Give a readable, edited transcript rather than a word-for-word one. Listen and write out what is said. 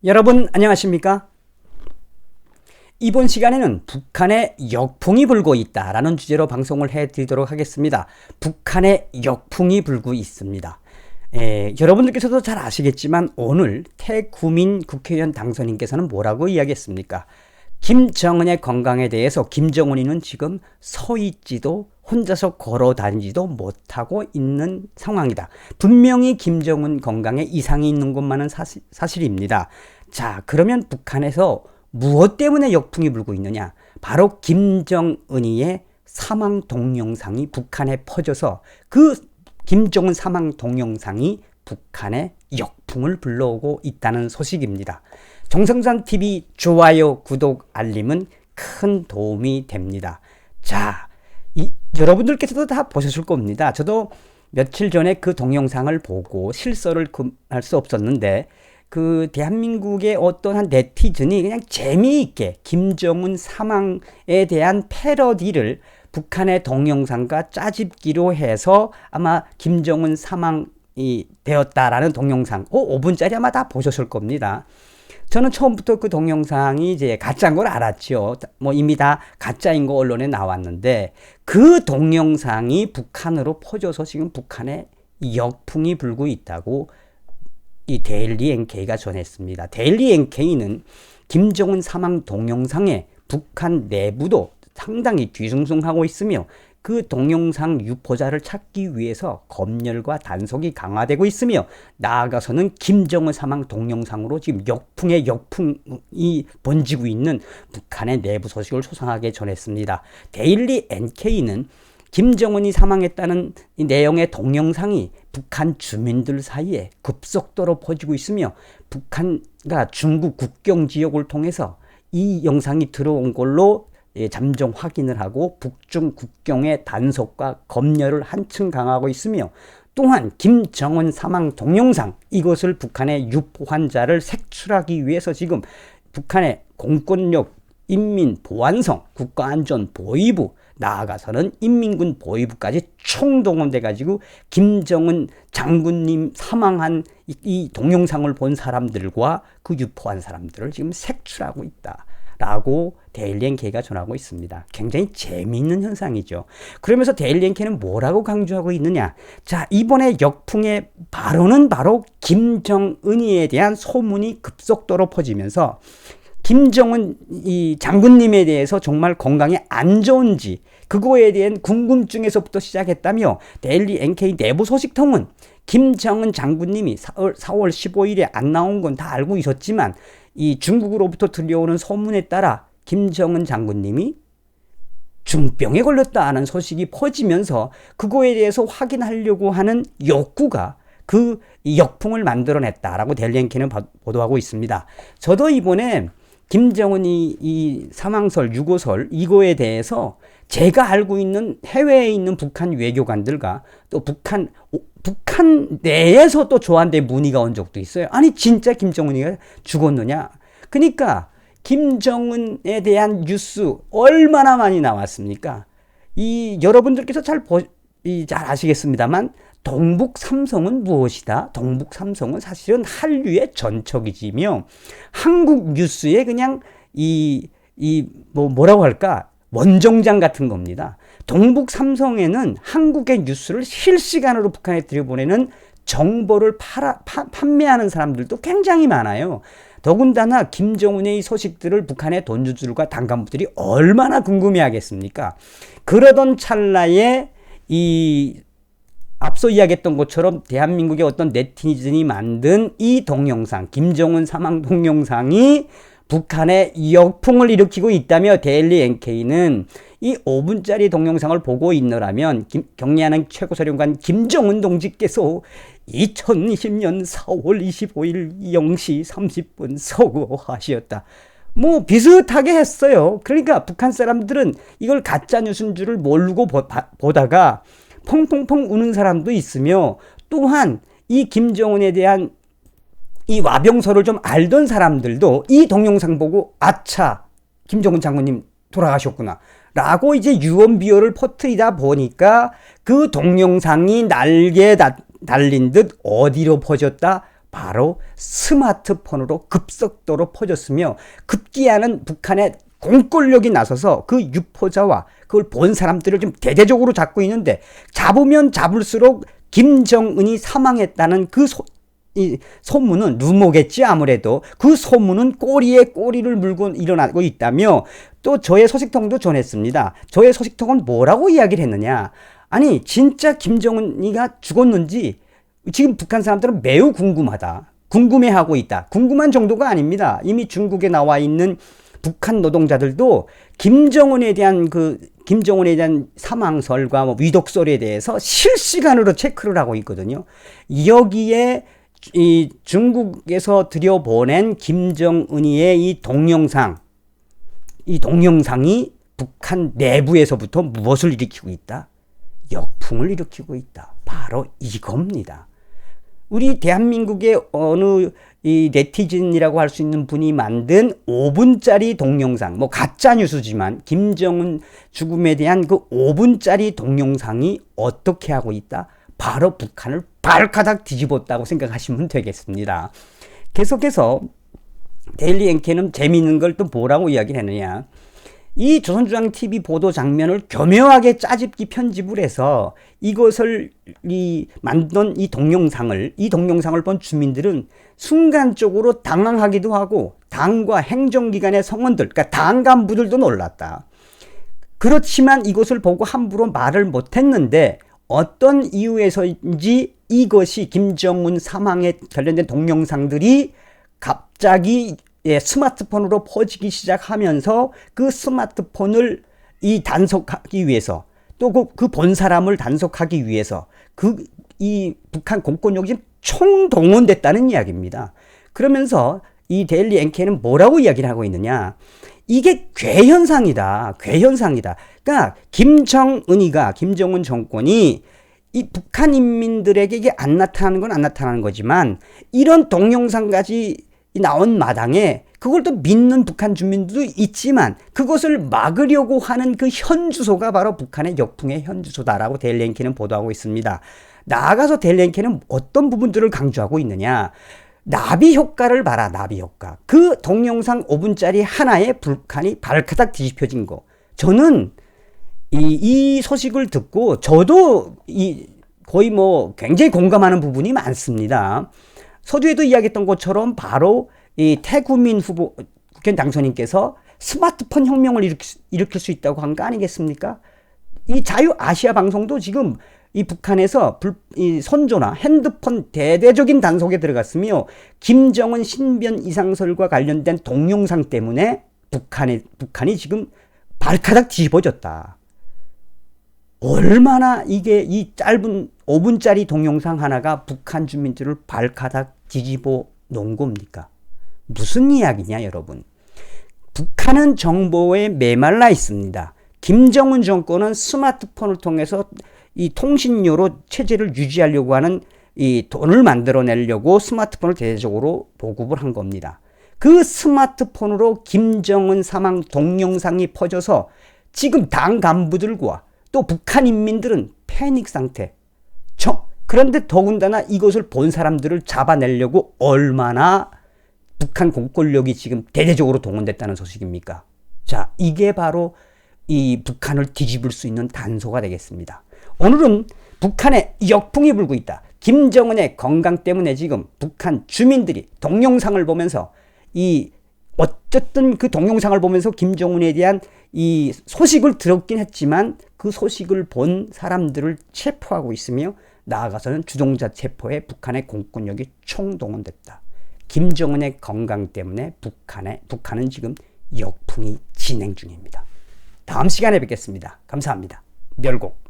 여러분 안녕하십니까? 이번 시간에는 북한에 역풍이 불고 있다라는 주제로 방송을 해드리도록 하겠습니다. 북한에 역풍이 불고 있습니다. 여러분들께서도 잘 아시겠지만 오늘 태구민 국회의원 당선인께서는 뭐라고 이야기했습니까? 김정은의 건강에 대해서 김정은이는 지금 서 있지도 혼자서 걸어 다니지도 못하고 있는 상황이다. 분명히 김정은 건강에 이상이 있는 것만은 사실입니다. 자, 그러면 북한에서 무엇 때문에 역풍이 불고 있느냐? 바로 김정은이의 사망 동영상이 북한에 퍼져서 그 김정은 사망 동영상이 북한에 역풍을 불러오고 있다는 소식입니다. 정성산TV 좋아요, 구독, 알림은 큰 도움이 됩니다. 자, 여러분들께서도 다 보셨을 겁니다. 저도 며칠 전에 그 동영상을 보고 실소를 금할 수 없었는데 그 대한민국의 어떤 한 네티즌이 그냥 재미있게 김정은 사망에 대한 패러디를 북한의 동영상과 짜집기로 해서 아마 김정은 사망이 되었다라는 동영상 5분짜리 아마 다 보셨을 겁니다. 저는 처음부터 그 동영상이 이제 가짜인 걸 알았죠. 뭐 이미 다 가짜인 거 언론에 나왔는데 그 동영상이 북한으로 퍼져서 지금 북한에 역풍이 불고 있다고 이 데일리 NK가 전했습니다. 데일리 NK는 김정은 사망 동영상에 북한 내부도 상당히 뒤숭숭하고 있으며 그 동영상 유포자를 찾기 위해서 검열과 단속이 강화되고 있으며 나아가서는 김정은 사망 동영상으로 지금 역풍이 번지고 있는 북한의 내부 소식을 소상하게 전했습니다. 데일리 NK는 김정은이 사망했다는 이 내용의 동영상이 북한 주민들 사이에 급속도로 퍼지고 있으며 북한과 중국 국경 지역을 통해서 이 영상이 들어온 걸로 잠정 확인을 하고 북중 국경의 단속과 검열을 한층 강화하고 있으며 또한 김정은 사망 동영상 이것을 북한의 유포 환자를 색출하기 위해서 지금 북한의 공권력 인민보안성 국가안전보위부 나아가서는 인민군 보위부까지 총동원돼 가지고 김정은 장군님 사망한 이 동영상을 본 사람들과 그 유포한 사람들을 지금 색출하고 있다 라고 데일리 NK가 전하고 있습니다. 굉장히 재미있는 현상이죠. 그러면서 데일리 NK는 뭐라고 강조하고 있느냐? 자, 이번에 역풍의 바로는 바로 김정은이에 대한 소문이 급속도로 퍼지면서 김정은 이 장군님에 대해서 정말 건강이 안 좋은지 그거에 대한 궁금증에서부터 시작했다며 데일리 NK 내부 소식통은 김정은 장군님이 4월 15일에 안 나온 건 다 알고 있었지만 이 중국으로부터 들려오는 소문에 따라 김정은 장군님이 중병에 걸렸다는 소식이 퍼지면서 그거에 대해서 확인하려고 하는 욕구가 그 역풍을 만들어냈다라고 데일리 NK는 보도하고 있습니다. 저도 이번에 김정은이 이 사망설, 유고설 이거에 대해서 제가 알고 있는 해외에 있는 북한 외교관들과 또 북한 내에서 또 저한테 문의가 온 적도 있어요. 아니 진짜 김정은이가 죽었느냐? 그러니까 김정은에 대한 뉴스 얼마나 많이 나왔습니까? 여러분들께서 잘 아시겠습니다만 동북 삼성은 무엇이다? 동북 삼성은 사실은 한류의 전척이지며 한국 뉴스에 그냥 뭐라고 할까? 원정장 같은 겁니다. 동북 삼성에는 한국의 뉴스를 실시간으로 북한에 들여보내는 정보를 판매하는 사람들도 굉장히 많아요. 더군다나 김정은의 소식들을 북한의 돈주들과 당간부들이 얼마나 궁금해하겠습니까? 그러던 찰나에 앞서 이야기했던 것처럼 대한민국의 어떤 네티즌이 만든 이 동영상, 김정은 사망 동영상이 북한에 역풍을 일으키고 있다며 데일리 NK는 이 5분짜리 동영상을 보고 있느라면 경례하는 최고사령관 김정은 동지께서 2020년 4월 25일 0시 30분 서거하셨다. 뭐 비슷하게 했어요. 그러니까 북한 사람들은 이걸 가짜 뉴스인 줄을 모르고 보다가 펑펑펑 우는 사람도 있으며 또한 이 김정은에 대한 이 와병설을 좀 알던 사람들도 이 동영상 보고 아차 김정은 장군님 돌아가셨구나 라고 이제 유언비어를 퍼뜨리다 보니까 그 동영상이 날개 달린 듯 어디로 퍼졌다? 바로 스마트폰으로 급속도로 퍼졌으며 급기야는 북한의 공권력이 나서서 그 유포자와 그걸 본 사람들을 좀 대대적으로 잡고 있는데 잡으면 잡을수록 김정은이 사망했다는 이 소문은 루머겠지 아무래도 그 소문은 꼬리에 꼬리를 물고 일어나고 있다며 또 저의 소식통도 전했습니다. 저의 소식통은 뭐라고 이야기를 했느냐. 아니 진짜 김정은이가 죽었는지 지금 북한 사람들은 매우 궁금하다. 궁금해하고 있다. 궁금한 정도가 아닙니다. 이미 중국에 나와 있는 북한 노동자들도 김정은에 대한 사망설과 뭐 위독설에 대해서 실시간으로 체크를 하고 있거든요. 여기에 이 중국에서 들여보낸 김정은이의 이 동영상이 북한 내부에서부터 무엇을 일으키고 있다? 역풍을 일으키고 있다. 바로 이겁니다. 우리 대한민국의 어느 이 네티즌이라고 할 수 있는 분이 만든 5분짜리 동영상, 뭐 가짜 뉴스지만 김정은 죽음에 대한 그 5분짜리 동영상이 어떻게 하고 있다? 바로 북한을 발가닥 뒤집었다고 생각하시면 되겠습니다. 계속해서 데일리 NK는 재미있는 걸 또 뭐라고 이야기를 했느냐. 이 조선중앙TV 보도 장면을 교묘하게 짜집기 편집을 해서 이것을 만든 이 동영상을 본 주민들은 순간적으로 당황하기도 하고 당과 행정기관의 성원들, 그러니까 당 간부들도 놀랐다. 그렇지만 이것을 보고 함부로 말을 못했는데 어떤 이유에서인지 이것이 김정은 사망에 관련된 동영상들이 갑자기 스마트폰으로 퍼지기 시작하면서 그 스마트폰을 단속하기 위해서 또 그 본 사람을 단속하기 위해서 이 북한 공권력이 총동원됐다는 이야기입니다. 그러면서 이 데일리 NK는 뭐라고 이야기를 하고 있느냐. 이게 괴현상이다. 그러니까 김정은 정권이 이 북한 인민들에게 이게 안 나타나는 건 안 나타나는 거지만 이런 동영상까지 나온 마당에 그걸 또 믿는 북한 주민들도 있지만 그것을 막으려고 하는 그 현주소가 바로 북한의 역풍의 현주소다라고 데일리 NK는 보도하고 있습니다. 나아가서 데일리 NK는 어떤 부분들을 강조하고 있느냐. 나비 효과를 봐라. 나비 효과. 그 동영상 5분짜리 하나에 북한이 발가닥 뒤집혀진 거. 저는 이 소식을 듣고 저도 거의 뭐 굉장히 공감하는 부분이 많습니다. 서두에도 이야기했던 것처럼 바로 이 태구민 후보 국회의원 당선인께서 스마트폰 혁명을 일으킬 수 있다고 한 거 아니겠습니까? 이 자유아시아 방송도 지금 이 북한에서 이 선조나 핸드폰 대대적인 단속에 들어갔으며 김정은 신변 이상설과 관련된 동영상 때문에 북한이 지금 발가닥 뒤집어졌다. 얼마나 이게 이 짧은 5분짜리 동영상 하나가 북한 주민들을 발가닥 뒤집어 놓은 겁니까? 무슨 이야기냐 여러분. 북한은 정보에 메말라 있습니다. 김정은 정권은 스마트폰을 통해서 이 통신료로 체제를 유지하려고 하는 이 돈을 만들어내려고 스마트폰을 대대적으로 보급을 한 겁니다. 그 스마트폰으로 김정은 사망 동영상이 퍼져서 지금 당 간부들과 또 북한 인민들은 패닉 상태. 그런데 더군다나 이것을 본 사람들을 잡아내려고 얼마나 북한 공권력이 지금 대대적으로 동원됐다는 소식입니까? 자, 이게 바로 이 북한을 뒤집을 수 있는 단서가 되겠습니다. 오늘은 북한에 역풍이 불고 있다. 김정은의 건강 때문에 지금 북한 주민들이 동영상을 보면서 어쨌든 그 동영상을 보면서 김정은에 대한 이 소식을 들었긴 했지만 그 소식을 본 사람들을 체포하고 있으며 나아가서는 주동자 체포에 북한의 공권력이 총동원됐다. 김정은의 건강 때문에 북한은 지금 역풍이 진행 중입니다. 다음 시간에 뵙겠습니다. 감사합니다. 멸공.